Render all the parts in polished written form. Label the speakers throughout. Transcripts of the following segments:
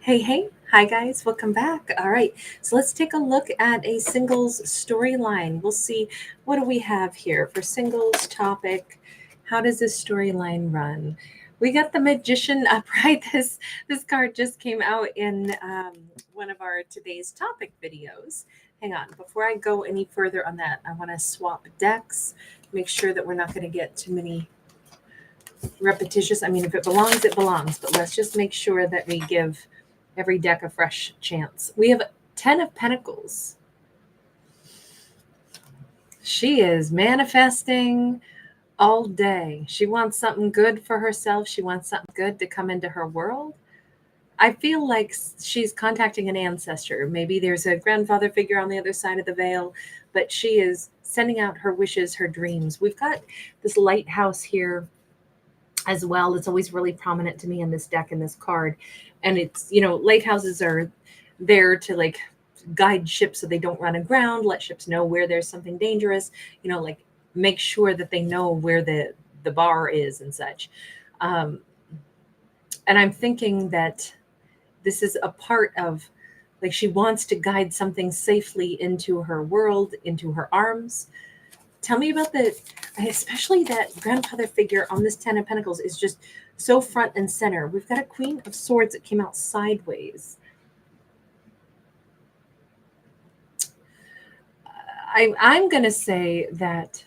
Speaker 1: Hey, hi guys, welcome back. All right, so let's take a look at a singles storyline. We'll see what do we have here for singles topic. How does this storyline run? We got the magician upright. This card just came out in one of our today's topic videos. Hang on, before I go any further on that, I want to swap decks. Make sure that we're not going to get too many repetitious. I mean, if it belongs, it belongs. But let's just make sure that we give every deck a fresh chance. We have 10 of Pentacles. She is manifesting all day. She wants something good for herself. She wants something good to come into her world. I feel like she's contacting an ancestor. Maybe there's a grandfather figure on the other side of the veil, but she is sending out her wishes, her dreams. We've got this lighthouse here as well. It's always really prominent to me in this deck and this card. And it's, lighthouses are there to like guide ships so they don't run aground, let ships know where there's something dangerous, like make sure that they know where the bar is and such. And I'm thinking that this is a part of like she wants to guide something safely into her world, into her arms. Tell me about especially that grandfather figure on this 10 of Pentacles is just so front and center. We've got a Queen of Swords that came out sideways. I'm going to say that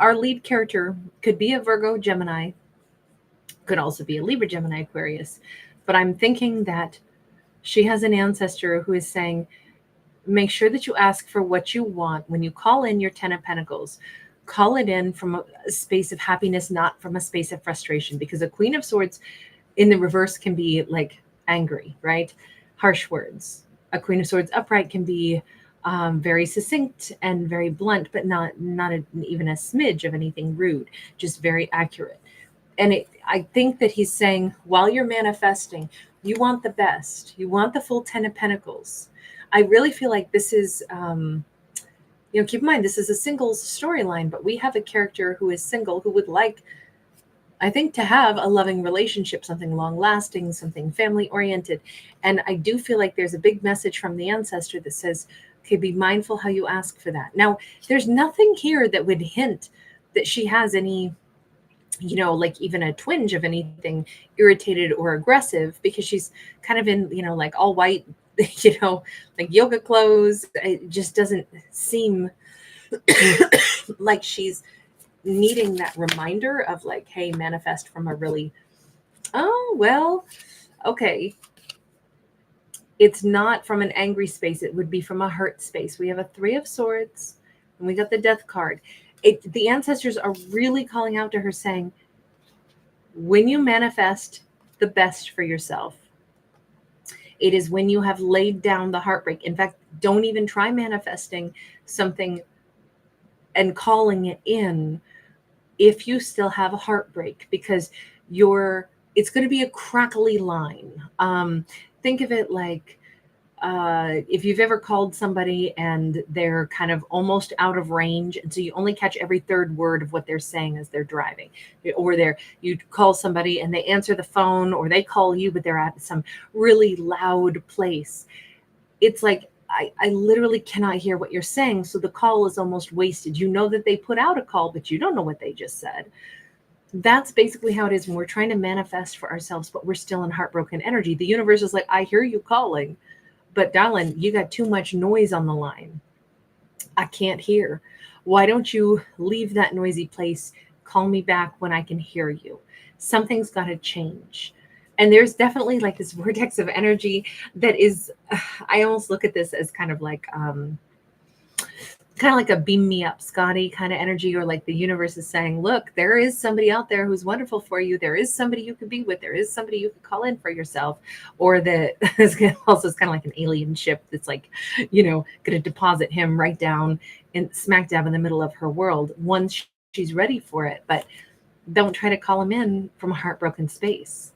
Speaker 1: our lead character could be a Virgo Gemini, could also be a Libra Gemini Aquarius, but I'm thinking that she has an ancestor who is saying, make sure that you ask for what you want when you call in your 10 of Pentacles. Call it in from a space of happiness, not from a space of frustration, because a Queen of Swords in the reverse can be like angry, right? Harsh words. A Queen of Swords upright can be very succinct and very blunt, but not even a smidge of anything rude, just very accurate. And I think that he's saying, while you're manifesting, you want the best. You want the full 10 of Pentacles. I really feel like this is, keep in mind, this is a singles storyline, but we have a character who is single who would like, I think, to have a loving relationship, something long lasting, something family oriented. And I do feel like there's a big message from the ancestor that says, okay, be mindful how you ask for that. Now, there's nothing here that would hint that she has any, like even a twinge of anything irritated or aggressive, because she's kind of in, like all white, like yoga clothes. It just doesn't seem like she's needing that reminder of like, hey, manifest from a really, oh, well, okay. It's not from an angry space. It would be from a hurt space. We have a 3 of Swords and we got the Death card. The ancestors are really calling out to her saying, when you manifest the best for yourself, it is when you have laid down the heartbreak. In fact, don't even try manifesting something and calling it in if you still have a heartbreak, because it's going to be a crackly line. Think of it like, if you've ever called somebody and they're kind of almost out of range, and so you only catch every third word of what they're saying as they're driving, or you call somebody and they answer the phone, or they call you but they're at some really loud place. It's like I literally cannot hear what you're saying, so the call is almost wasted. You know that they put out a call, but you don't know what they just said. That's basically how it is when we're trying to manifest for ourselves, but we're still in heartbroken energy. The universe is like, I hear you calling, but darling, you got too much noise on the line. I can't hear. Why don't you leave that noisy place? Call me back when I can hear you. Something's got to change. And there's definitely like this vortex of energy that is, I almost look at this as kind of like a beam me up, Scotty kind of energy, or like the universe is saying, look, there is somebody out there who's wonderful for you. There is somebody you could be with. There is somebody you could call in for yourself. Or that also is kind of like an alien ship that's like, going to deposit him right down in smack dab in the middle of her world once she's ready for it. But don't try to call him in from a heartbroken space.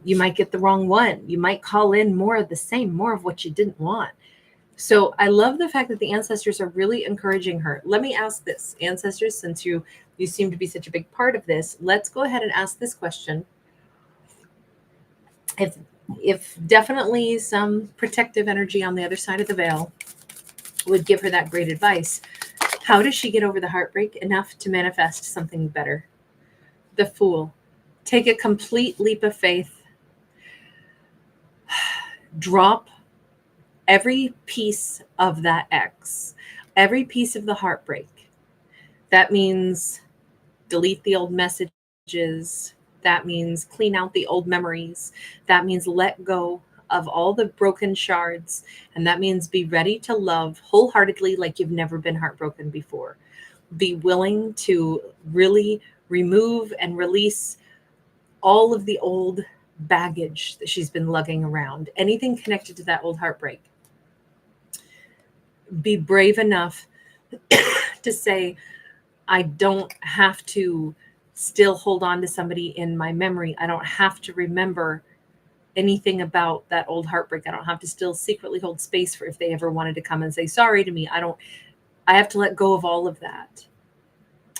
Speaker 1: You might get the wrong one. You might call in more of the same, more of what you didn't want. So I love the fact that the ancestors are really encouraging her. Let me ask this, ancestors, since you seem to be such a big part of this, let's go ahead and ask this question. If If definitely some protective energy on the other side of the veil would give her that great advice. How does she get over the heartbreak enough to manifest something better? The Fool. Take a complete leap of faith. Drop every piece of that X, every piece of the heartbreak. That means delete the old messages. That means clean out the old memories. That means let go of all the broken shards. And that means be ready to love wholeheartedly like you've never been heartbroken before. Be willing to really remove and release all of the old baggage that she's been lugging around, anything connected to that old heartbreak. Be brave enough to say, I don't have to still hold on to somebody in my memory. I don't have to remember anything about that old heartbreak. I don't have to still secretly hold space for if they ever wanted to come and say sorry to me. I have to let go of all of that.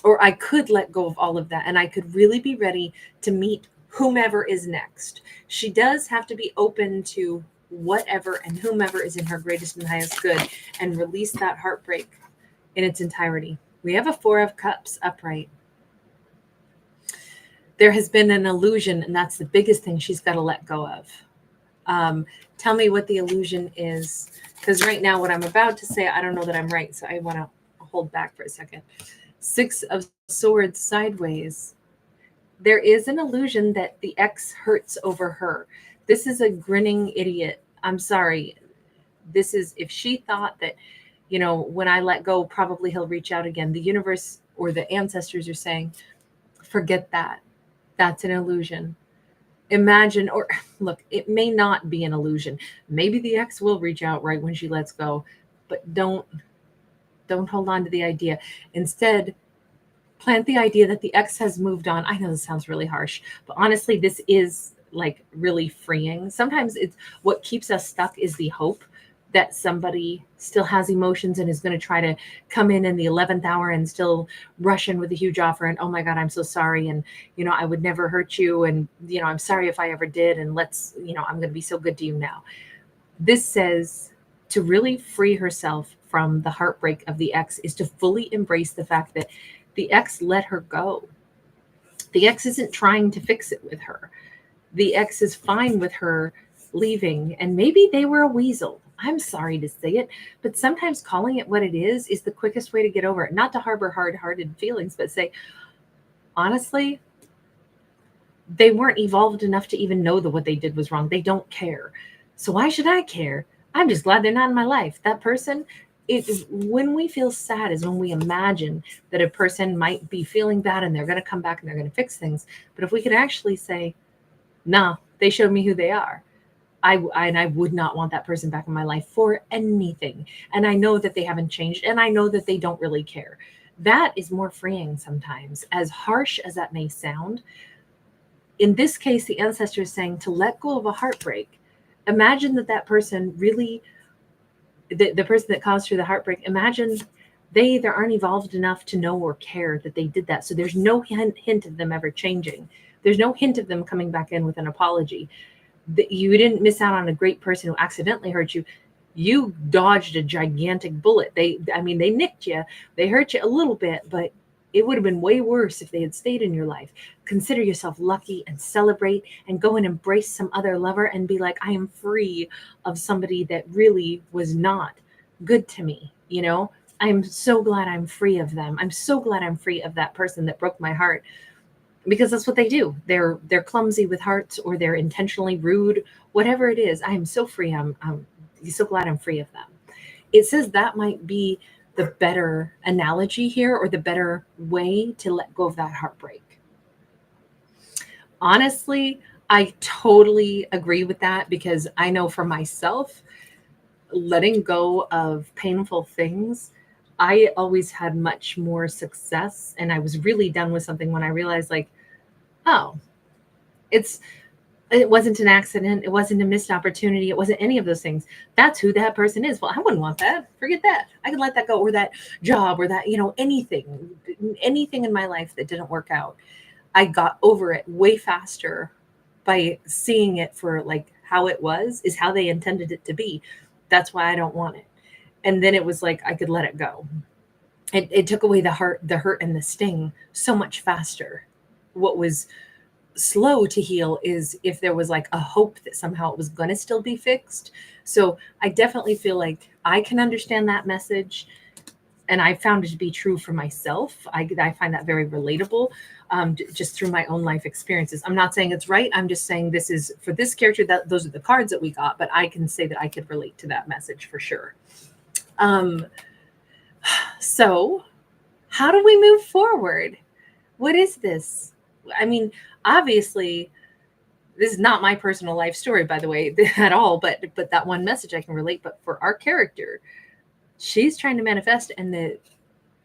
Speaker 1: Or I could let go of all of that and I could really be ready to meet whomever is next. She does have to be open to whatever and whomever is in her greatest and highest good and release that heartbreak in its entirety. We have a Four of Cups upright. There has been an illusion, and that's the biggest thing she's got to let go of. Tell me what the illusion is, because right now what I'm about to say, I don't know that I'm right, so I want to hold back for a second. Six of Swords sideways. There is an illusion that the ex hurts over her. This is a grinning idiot. I'm sorry. This is, if she thought that, when I let go, probably he'll reach out again. The universe or the ancestors are saying, forget that. That's an illusion. Imagine, or look, it may not be an illusion. Maybe the ex will reach out right when she lets go, but don't hold on to the idea. Instead, plant the idea that the ex has moved on. I know this sounds really harsh, but honestly, this is like really freeing. Sometimes it's what keeps us stuck is the hope that somebody still has emotions and is going to try to come in the 11th hour and still rush in with a huge offer. And, oh my God, I'm so sorry. And, I would never hurt you. And, I'm sorry if I ever did. And I'm going to be so good to you now. This says to really free herself from the heartbreak of the ex is to fully embrace the fact that the ex let her go. The ex isn't trying to fix it with her. The ex is fine with her leaving. And maybe they were a weasel. I'm sorry to say it, but sometimes calling it what it is the quickest way to get over it. Not to harbor hard-hearted feelings, but say, honestly, they weren't evolved enough to even know that what they did was wrong. They don't care. So why should I care? I'm just glad they're not in my life. That person, when we feel sad is when we imagine that a person might be feeling bad and they're going to come back and they're going to fix things. But if we could actually say, nah, they showed me who they are. I would not want that person back in my life for anything. And I know that they haven't changed and I know that they don't really care. That is more freeing sometimes, as harsh as that may sound. In this case, the ancestor is saying to let go of a heartbreak. Imagine that person really, the person that caused her the heartbreak, imagine they either aren't evolved enough to know or care that they did that. So there's no hint of them ever changing. There's no hint of them coming back in with an apology. You didn't miss out on a great person who accidentally hurt you. You dodged a gigantic bullet. They nicked you. They hurt you a little bit, but it would have been way worse if they had stayed in your life. Consider yourself lucky and celebrate and go and embrace some other lover and be like, I am free of somebody that really was not good to me. I'm so glad I'm free of them. I'm so glad I'm free of that person that broke my heart. Because that's what they do. They're clumsy with hearts, or they're intentionally rude, whatever it is. I am so free. I'm so glad I'm free of them. It says that might be the better analogy here, or the better way to let go of that heartbreak. Honestly, I totally agree with that, because I know for myself, letting go of painful things, I always had much more success. And I was really done with something when I realized, like, oh, it wasn't an accident. It wasn't a missed opportunity. It wasn't any of those things. That's who that person is. Well, I wouldn't want that. Forget that. I could let that go, or that job, or that, anything in my life that didn't work out. I got over it way faster by seeing it for like how it was is how they intended it to be. That's why I don't want it. And then it was like I could let it go. It took away the hurt and the sting so much faster. What was slow to heal is if there was like a hope that somehow it was going to still be fixed. So I definitely feel like I can understand that message, and I found it to be true for myself. I find that very relatable, just through my own life experiences. I'm not saying it's right. I'm just saying this is for this character, that those are the cards that we got, but I can say that I could relate to that message for sure. So how do we move forward? What is this? I mean, obviously, this is not my personal life story, by the way, at all, but that one message I can relate. But for our character, she's trying to manifest, and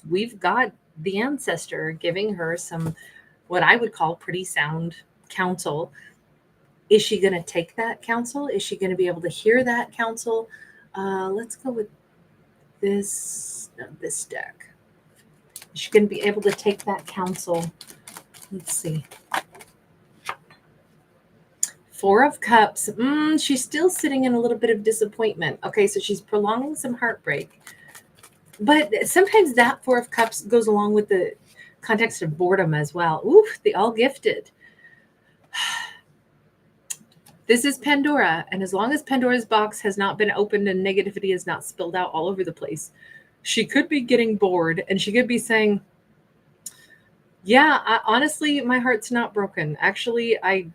Speaker 1: we've got the ancestor giving her some, what I would call pretty sound counsel. Is she going to take that counsel? Is she going to be able to hear that counsel? Let's go with this deck. Is she going to be able to take that counsel? Let's see. Four of Cups. She's still sitting in a little bit of disappointment. Okay, so she's prolonging some heartbreak. But sometimes that Four of Cups goes along with the context of boredom as well. Ooh, the all gifted. This is Pandora. And as long as Pandora's box has not been opened and negativity has not spilled out all over the place, she could be getting bored, and she could be saying, yeah, honestly, my heart's not broken. Actually, I'm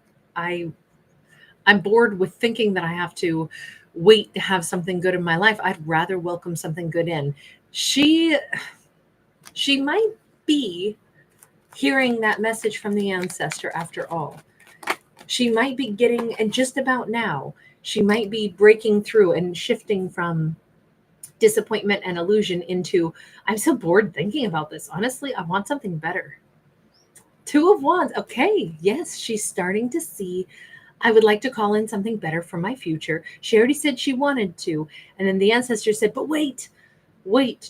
Speaker 1: bored with thinking that I have to wait to have something good in my life. I'd rather welcome something good in. She might be hearing that message from the ancestor after all. She might be getting, and just about now, she might be breaking through and shifting from disappointment and illusion into, I'm so bored thinking about this. Honestly, I want something better. Two of Wands. Okay, yes, she's starting to see, I would like to call in something better for my future. She already said she wanted to. And then the ancestor said, but wait,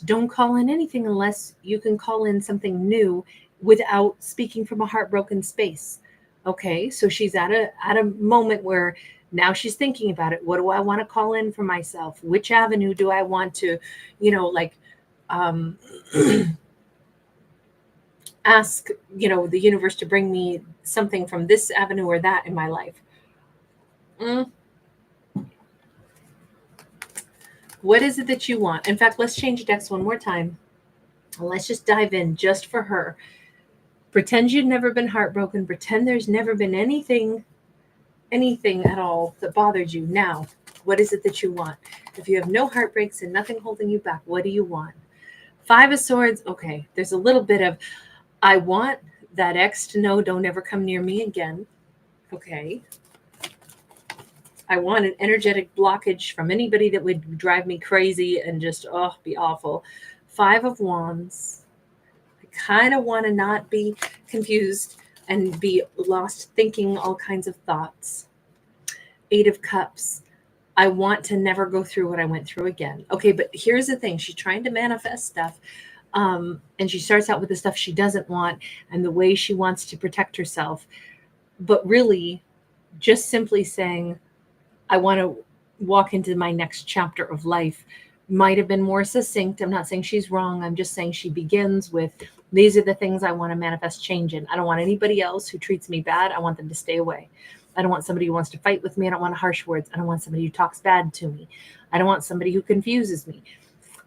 Speaker 1: don't call in anything unless you can call in something new without speaking from a heartbroken space. Okay, so she's at a moment where now she's thinking about it. What do I want to call in for myself? Which avenue do I want to, ask, the universe to bring me something from this avenue or that in my life? What is it that you want? In fact, let's change decks one more time. Let's just dive in just for her. Pretend you've never been heartbroken. Pretend there's never been anything at all that bothered you. Now, what is it that you want? If you have no heartbreaks and nothing holding you back, what do you want? Five of Swords. Okay, there's a little bit of, I want that ex to know, don't ever come near me again. Okay. I want an energetic blockage from anybody that would drive me crazy and just, be awful. Five of Wands. I kind of want to not be confused and be lost thinking all kinds of thoughts. Eight of Cups. I want to never go through what I went through again. Okay, but here's the thing. She's trying to manifest stuff. And she starts out with the stuff she doesn't want and the way she wants to protect herself. But really, just simply saying, I want to walk into my next chapter of life might have been more succinct. I'm not saying she's wrong. I'm just saying she begins with, these are the things I want to manifest change in. I don't want anybody else who treats me bad. I want them to stay away. I don't want somebody who wants to fight with me. I don't want harsh words. I don't want somebody who talks bad to me. I don't want somebody who confuses me.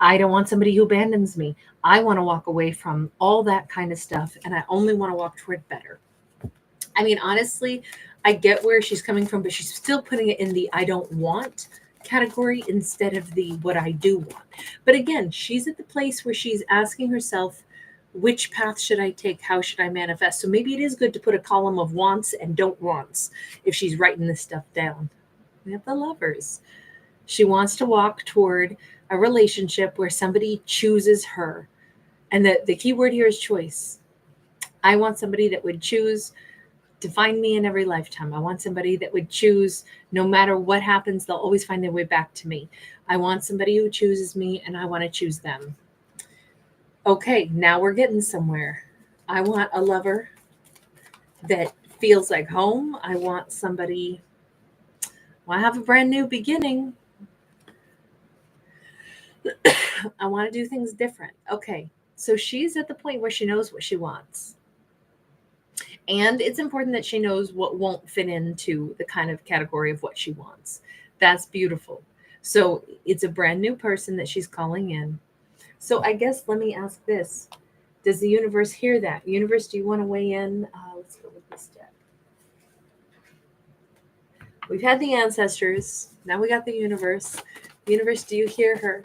Speaker 1: I don't want somebody who abandons me. I want to walk away from all that kind of stuff, and I only want to walk toward better. I mean, honestly, I get where she's coming from, but she's still putting it in the I don't want category instead of the what I do want. But again, she's at the place where she's asking herself, which path should I take? How should I manifest? So maybe it is good to put a column of wants and don't wants if she's writing this stuff down. We have the Lovers. She wants to walk toward a relationship where somebody chooses her. And the key word here is choice. I want somebody that would choose to find me in every lifetime. I want somebody that would choose, no matter what happens, they'll always find their way back to me. I want somebody who chooses me, and I want to choose them. Okay, now we're getting somewhere. I want a lover that feels like home. I want somebody Want to have a brand new beginning. I want to do things different. Okay, so she's at the point where she knows what she wants. And it's important that she knows what won't fit into the kind of category of what she wants. That's beautiful. So it's a brand new person that she's calling in. So I guess let me ask this. Does the universe hear that? Universe, do you want to weigh in? Let's go with this deck. We've had the ancestors. Now we got the universe. Universe, do you hear her?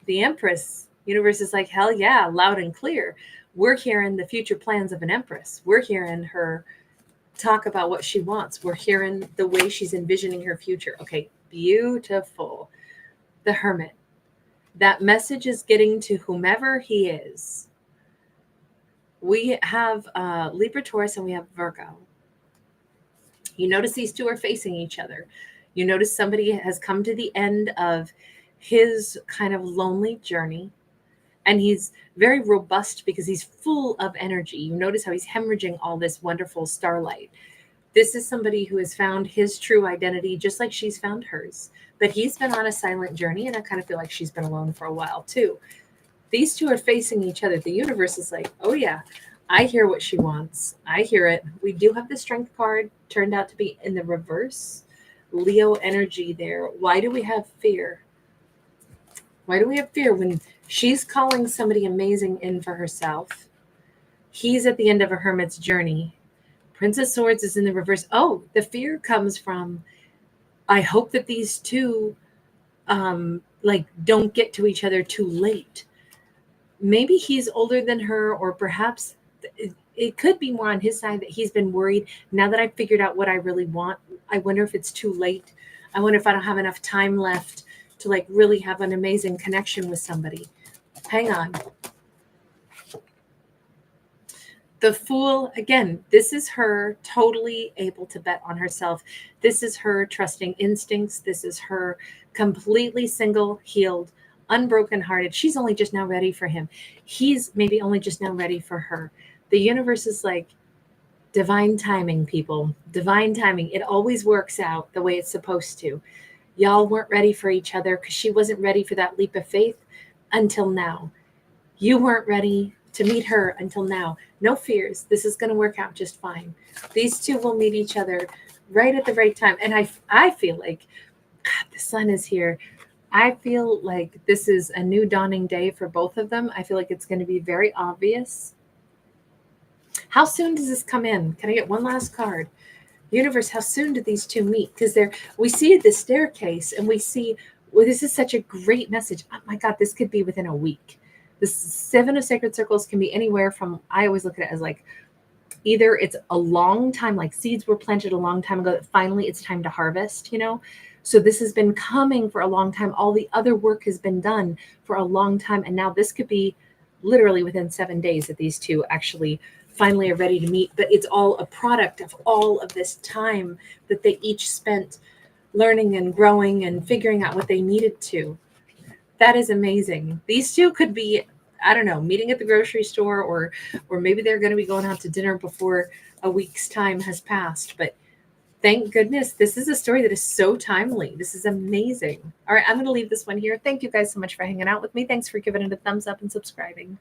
Speaker 1: The Empress. Universe is like, hell yeah, loud and clear. We're hearing the future plans of an Empress. We're hearing her talk about what she wants. We're hearing the way she's envisioning her future. Okay, beautiful. The Hermit. That message is getting to whomever he is. We have Libra, Taurus, and we have Virgo. You notice these two are facing each other. You notice somebody has come to the end of his kind of lonely journey. And he's very robust because he's full of energy. You notice how he's hemorrhaging all this wonderful starlight. This is somebody who has found his true identity, just like she's found hers. But he's been on a silent journey, and I kind of feel like she's been alone for a while too. These two are facing each other. The universe is like, oh yeah, I hear what she wants. I hear it. We do have the Strength card turned out to be in the reverse. Leo energy there. Why do we have fear? Why do we have fear when she's calling somebody amazing in for herself? He's at the end of a hermit's journey. Princess Swords is in the reverse. Oh, the fear comes from, I hope that these two don't get to each other too late. Maybe he's older than her, or perhaps it could be more on his side that he's been worried. Now that I've figured out what I really want, I wonder if it's too late. I wonder if I don't have enough time left to really have an amazing connection with somebody. Hang on. The Fool, again, this is her totally able to bet on herself. This is her trusting instincts. This is her completely single, healed, unbroken hearted. She's only just now ready for him. He's maybe only just now ready for her. The universe is like divine timing, people. Divine timing. It always works out the way it's supposed to. Y'all weren't ready for each other because she wasn't ready for that leap of faith until now. You weren't ready to meet her until now. No fears. This is going to work out just fine. These two will meet each other right at the right time. And I feel like the sun is here. I feel like this is a new dawning day for both of them. I feel like it's going to be very obvious. How soon does this come in? Can I get one last card? Universe, how soon do these two meet? Because we see the staircase and we see, well, this is such a great message. Oh my God, this could be within a week. The 7 of Sacred Circles can be anywhere from, I always look at it as either it's a long time, like seeds were planted a long time ago that finally it's time to harvest, So this has been coming for a long time. All the other work has been done for a long time. And now this could be literally within 7 days that these two actually finally are ready to meet. But it's all a product of all of this time that they each spent learning and growing and figuring out what they needed to. That is amazing. These two could be, I don't know, meeting at the grocery store, or maybe they're going to be going out to dinner before a week's time has passed. But thank goodness, this is a story that is so timely. This is amazing. All right, I'm going to leave this one here. Thank you guys so much for hanging out with me. Thanks for giving it a thumbs up and subscribing.